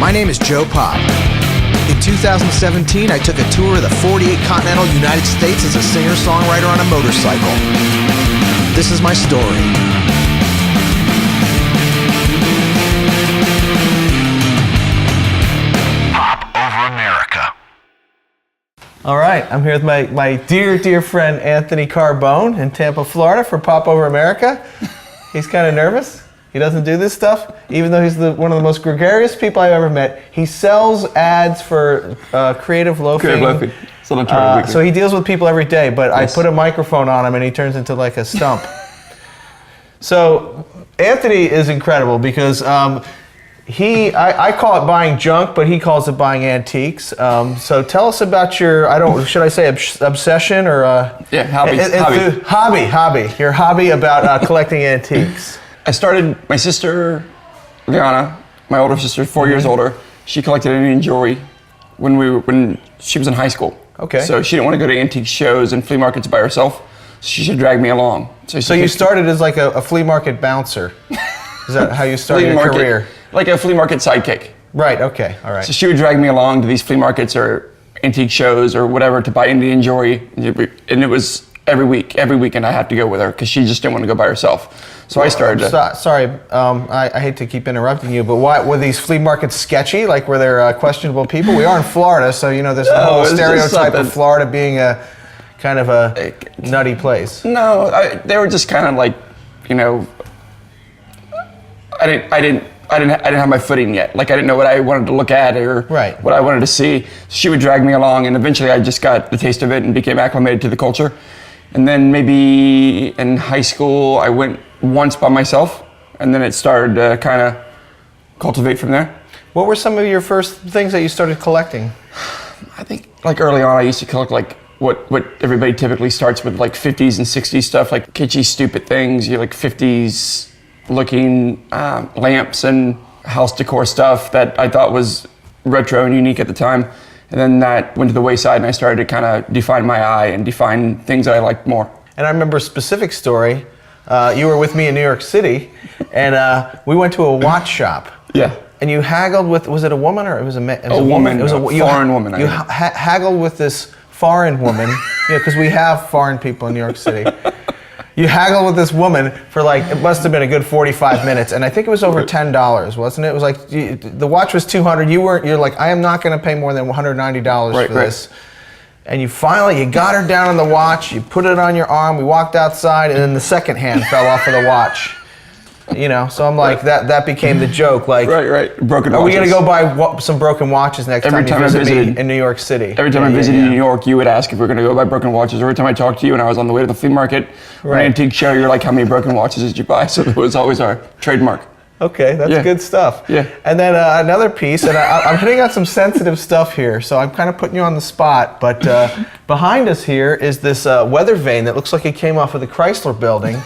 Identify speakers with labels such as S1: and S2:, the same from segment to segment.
S1: My name is Joe Popp. In 2017, I took a tour of the 48 continental United States as a singer-songwriter on a motorcycle. This is my story. Popp over America.
S2: All right, I'm here with my dear friend Anthony Carbone in Tampa, Florida for Popp Over America. He's kind of nervous. He doesn't do this stuff, even though he's one of the most gregarious people I've ever met. He sells ads for creative loafing. So he deals with people every day, but yes. I put a microphone on him and he turns into like a stump. So Anthony is incredible because I call it buying junk, but he calls it buying antiques. So tell us about your, should I say obsession or hobby. Your hobby about collecting antiques.
S3: I started, my sister, Liana, my older sister, 4 years older, she collected Indian jewelry when she was in high school.
S2: Okay.
S3: So she didn't want to go to antique shows and flea markets by herself, so she should drag me along.
S2: So you started as like a flea market bouncer. Is that how you started your career?
S3: Like a flea market sidekick.
S2: Right, okay, all right.
S3: So she would drag me along to these flea markets or antique shows or whatever to buy Indian jewelry, and it was every weekend I had to go with her because she just didn't want to go by herself. So I started.
S2: Sorry, I hate to keep interrupting you, but why were these flea markets sketchy? Like, were there questionable people? We are in Florida, so you know there's the whole stereotype of Florida being a kind of a nutty place.
S3: No, they were just kind of like, you know, I didn't have my footing yet. Like I didn't know what I wanted to look at or what I wanted to see. She would drag me along, and eventually I just got the taste of it and became acclimated to the culture. And then maybe in high school, I went once by myself, and then it started to kind of cultivate from there.
S2: What were some of your first things that you started collecting?
S3: I think like early on, I used to collect like what everybody typically starts with, like 50s and 60s stuff, like kitschy, stupid things. You like 50s looking lamps and house decor stuff that I thought was retro and unique at the time. And then that went to the wayside, and I started to kind of define my eye and define things that I liked more.
S2: And I remember a specific story. You were with me in New York City, and we went to a watch shop.
S3: Yeah.
S2: And you haggled with, was it a woman or it was a man?
S3: A woman. It was a foreign woman.
S2: You haggled with this foreign woman, because we have foreign people in New York City. You haggled with this woman for like, it must have been a good 45 minutes, and I think it was over $10, wasn't it? It was like, the watch was $200, you're like, I am not gonna pay more than $190 for this. And you finally, you got her down on the watch, you put it on your arm, we walked outside, and then the second hand fell off of the watch. You know, so I'm like, that became the joke, like,
S3: broken watches.
S2: Are we gonna go buy some broken watches next time you visit me in New York City?
S3: Every time I visited New York, you would ask if we were gonna go buy broken watches. Every time I talked to you and I was on the way to the flea market or an antique show, you're like, how many broken watches did you buy? So it was always our trademark.
S2: Okay, that's good stuff.
S3: Yeah.
S2: And then another piece, and I'm hitting on some sensitive stuff here, so I'm kind of putting you on the spot, but behind us here is this Weathervane that looks like it came off of the Chrysler building.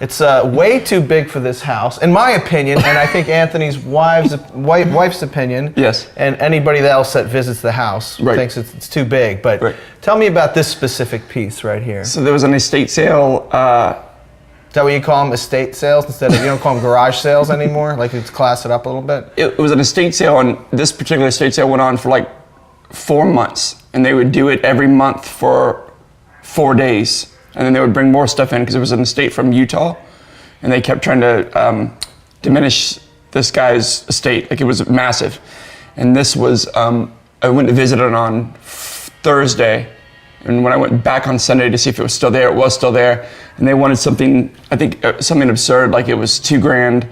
S2: It's way too big for this house, in my opinion, and I think Anthony's wife's opinion.
S3: Yes.
S2: And anybody else that visits the house thinks it's too big. But tell me about this specific piece right here.
S3: So there was an estate sale.
S2: Is that what you call them, estate sales, instead of, you don't call them garage sales anymore? Like, it's class it up a little bit?
S3: It was an estate sale, and this particular estate sale went on for like 4 months, and they would do it every month for 4 days. And then they would bring more stuff in because it was an estate from Utah, and they kept trying to diminish this guy's estate. Like, it was massive. And this was, I went to visit it on Thursday, and when I went back on Sunday to see if it was still there, it was still there. And they wanted something, I think something absurd, like it was $2,000.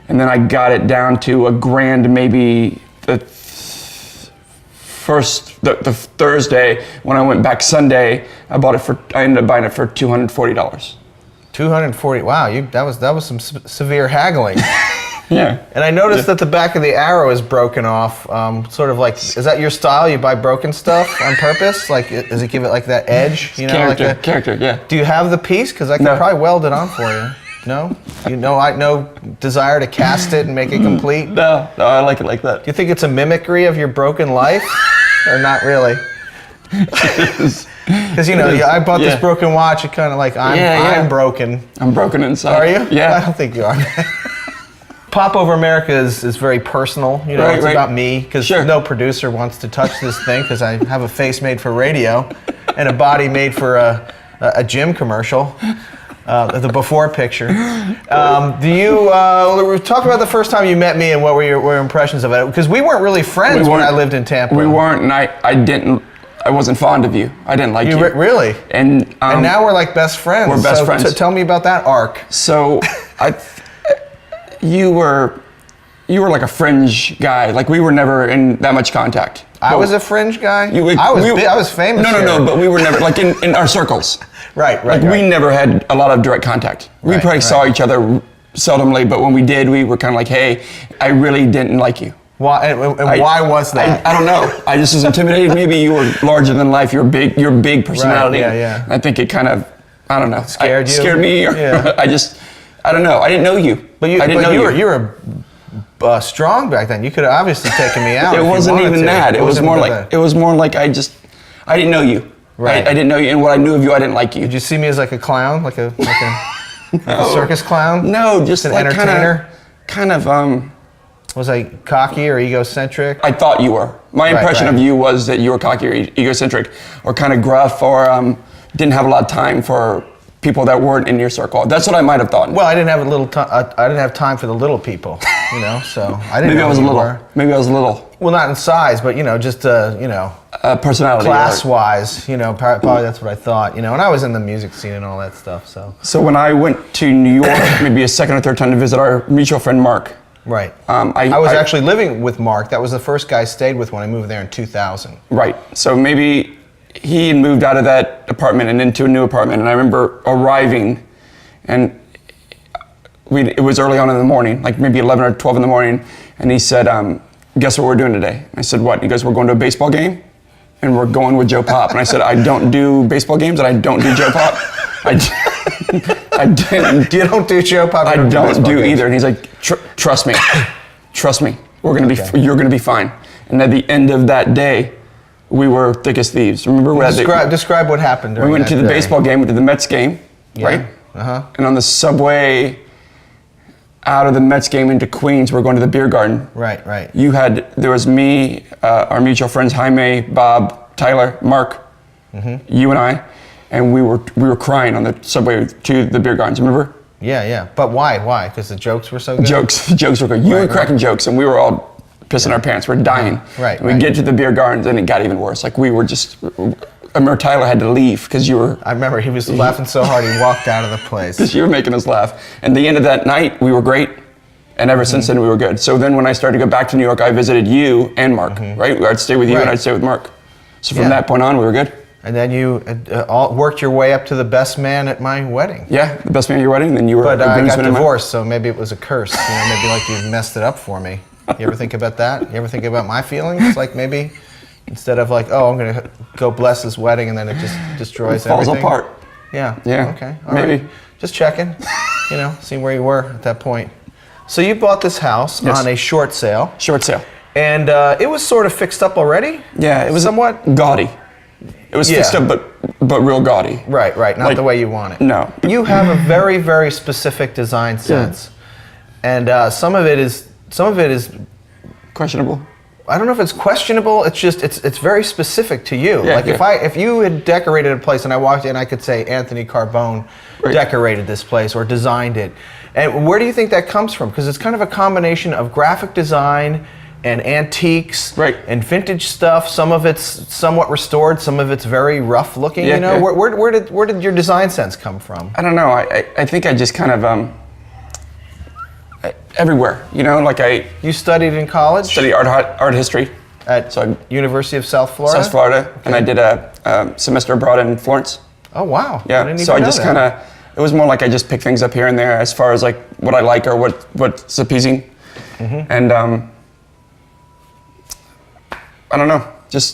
S3: And then I got it down to $1,000 maybe the Thursday. When I went back Sunday, I ended up buying it for $240.
S2: $240, wow, that was some severe haggling.
S3: Yeah.
S2: And I noticed that the back of the arrow is broken off, sort of like, is that your style? You buy broken stuff on purpose? Like, does it give it like that edge? You know,
S3: character, yeah.
S2: Do you have the piece? Because I can probably weld it on for you. No? No desire to cast it and make it complete?
S3: No, I like it like that.
S2: Do you think it's a mimicry of your broken life? Or not really? Because, you know, I bought this broken watch, it kind of like, I'm broken.
S3: I'm broken inside.
S2: Are you?
S3: Yeah.
S2: I don't think you are. Popp Over America is very personal. You know,
S3: Right,
S2: it's
S3: right.
S2: about me because
S3: Sure.
S2: no producer wants to touch this thing because I have a face made for radio and a body made for a gym commercial. The before picture. Do you talk about the first time you met me and what were your impressions of it? Because we weren't really friends when I lived in Tampa.
S3: We weren't, and I wasn't fond of you. I didn't like you.
S2: Really?
S3: And
S2: now we're like best friends.
S3: We're best friends.
S2: Tell me about that arc.
S3: So you were like a fringe guy. Like we were never in that much contact.
S2: I was a fringe guy.
S3: I
S2: was famous.
S3: No, but we were never like in our circles.
S2: Right.
S3: Like we never had a lot of direct contact. We probably saw each other seldomly, but when we did, we were kind of like, hey, I really didn't like you.
S2: Why? And why was that?
S3: I don't know. I just was intimidated. Maybe you were larger than life. You're big personality.
S2: Right, yeah.
S3: I think it kind of, I don't know.
S2: Scared you?
S3: Scared me. Or I don't know. I didn't know you.
S2: But you were strong back then. You could have obviously taken me out.
S3: It wasn't even that. It was more like I didn't know you.
S2: Right.
S3: I didn't know you, and what I knew of you, I didn't like you.
S2: Did you see me as like a clown, like a circus clown?
S3: No, just
S2: an
S3: like
S2: entertainer.
S3: Kind of.
S2: Was I cocky or egocentric?
S3: I thought you were. My impression of you was that you were cocky or egocentric, or kind of gruff, or didn't have a lot of time for people that weren't in your circle. That's what I might have thought.
S2: Well, I didn't have time for the little people, you know. So I didn't.
S3: Maybe I was a little. Maybe I was a little.
S2: Well, not in size, but just
S3: personality.
S2: Class-wise, probably that's what I thought, And I was in the music scene and all that stuff.
S3: So when I went to New York, maybe a second or third time to visit our mutual friend Mark.
S2: Right.
S3: I
S2: was actually living with Mark. That was the first guy I stayed with when I moved there in 2000.
S3: Right. So maybe he had moved out of that apartment and into a new apartment. And I remember arriving, and it was early on in the morning, like maybe 11 or 12 in the morning. And he said, guess what we're doing today? I said, what? He goes, we're going to a baseball game, and we're going with Joe Popp. And I said, I don't do baseball games, and I don't do Joe Popp. I didn't.
S2: You don't do Joe Popp?
S3: I don't do either. And he's like, trust me. Trust me. You're gonna be fine. And at the end of that day, we were thick as thieves. Remember
S2: describe what happened during
S3: we went
S2: that
S3: to the
S2: day.
S3: baseball game, we did the Mets game, right?
S2: Uh-huh.
S3: And on the subway out of the Mets game into Queens, we're going to the beer garden.
S2: Right.
S3: There was me, our mutual friends, Jaime, Bob, Tyler, Mark, you and I, and we were crying on the subway to the beer gardens, remember?
S2: Yeah. But why? Because the jokes were so good?
S3: Jokes were good. You were cracking jokes, and we were all pissing our pants. We're dying.
S2: Right.
S3: We get to the beer gardens, and it got even worse. Like we were just, I remember Tyler had to leave because you were.
S2: I remember he was laughing so hard he walked out of the place.
S3: Because you were making us laugh. And the end of that night, we were great. And ever since then, we were good. So then when I started to go back to New York, I visited you and Mark, right? I'd stay with you and I'd stay with Mark. So from that point on, we were good.
S2: And then you worked your way up to the best man at my wedding.
S3: Yeah, the best man at your wedding. Then you were.
S2: But I got divorced, so maybe it was a curse. Maybe like you messed it up for me. You ever think about that? You ever think about my feelings? Like maybe instead of like, oh, I'm gonna go bless this wedding, and then it just destroys everything.
S3: Falls apart.
S2: Yeah.
S3: Okay.
S2: All right. Just checking. Seeing where you were at that point. So you bought this house on a short sale.
S3: Short sale.
S2: And it was sort of fixed up already?
S3: Yeah, it was
S2: somewhat
S3: gaudy. It was fixed up, but real gaudy.
S2: Right. Not the way you want it.
S3: No.
S2: You have a very, very specific design sense. And some of it is
S3: questionable.
S2: I don't know if it's questionable. It's just it's very specific to you. If you had decorated a place and I walked in, I could say Anthony Carbone decorated this place or designed it. And where do you think that comes from? Because it's kind of a combination of graphic design and antiques and vintage stuff. Some of it's somewhat restored. Some of it's very rough looking. Where did your design sense come from?
S3: I don't know. I think I just kind of everywhere.
S2: You studied in college?
S3: Studied art history
S2: at University of South Florida.
S3: South Florida, and I did a semester abroad in Florence.
S2: Oh wow!
S3: Yeah. So I just kind of. It was more like I just pick things up here and there as far as like what I like or what's appeasing, and I don't know.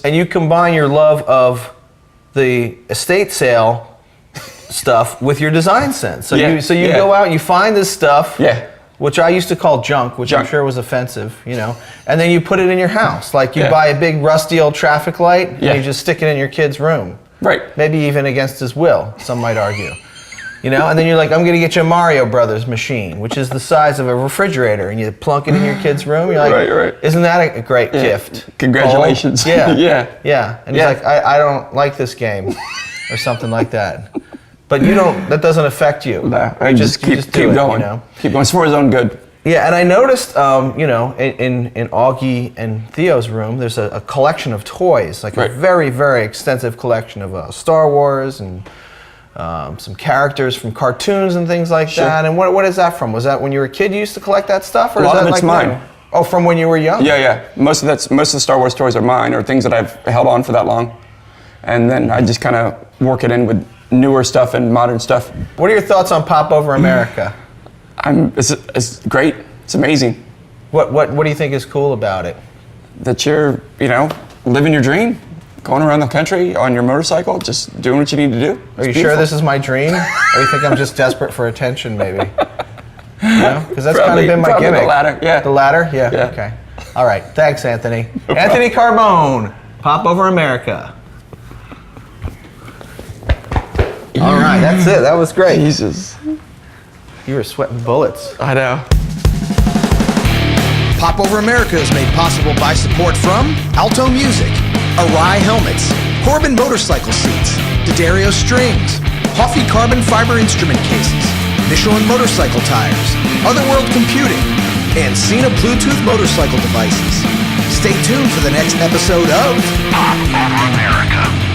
S3: And
S2: you combine your love of the estate sale stuff with your design sense. So you go out and you find this stuff.
S3: Yeah.
S2: Which I used to call junk, which I'm sure was offensive, and then you put it in your house. Like you buy a big rusty old traffic light and you just stick it in your kid's room.
S3: Right.
S2: Maybe even against his will, some might argue. You know, and then you're like, I'm gonna get you a Mario Brothers machine, which is the size of a refrigerator, and you plunk it in your kid's room. You're like,
S3: right.
S2: Isn't that a great gift?
S3: Congratulations.
S2: Oh, yeah,
S3: yeah.
S2: And he's like, I don't like this game, or something like that. But you don't. That doesn't affect you.
S3: No, I
S2: You
S3: just keep
S2: do it,
S3: going.
S2: You know?
S3: Keep going. It's for his own good.
S2: Yeah, and I noticed, you know, in Augie and Theo's room, there's a collection of toys, like a very, very extensive collection of Star Wars and some characters from cartoons and things like that. And what is that from? Was that when you were a kid you used to collect that stuff? Or
S3: A lot
S2: is that
S3: of it's
S2: like
S3: mine.
S2: now? Oh, from when you were young?
S3: Yeah. Most of the Star Wars toys are mine, or things that I've held on for that long. And then I just kind of work it in with newer stuff and modern stuff.
S2: What are your thoughts on Popp Over America?
S3: It's great. It's amazing.
S2: What do you think is cool about it?
S3: That you're, you know, living your dream, going around the country on your motorcycle, just doing what you need to do.
S2: Are you sure this is my dream? Or you think I'm just desperate for attention, maybe? You know? Because that's kind of been my gimmick.
S3: The latter, yeah.
S2: The latter? Yeah. Okay. All right. Thanks, Anthony.
S3: No
S2: Anthony Carbone, Popp Over America. All right, that's it. That was great.
S3: Jesus.
S2: You were sweating bullets.
S3: I know.
S1: Popp Over America is made possible by support from Alto Music, Arai Helmets, Corbin Motorcycle Seats, D'Addario Strings, Huffy Carbon Fiber Instrument Cases, Michelin Motorcycle Tires, Otherworld Computing, and Cena Bluetooth Motorcycle Devices. Stay tuned for the next episode of Popp Over America.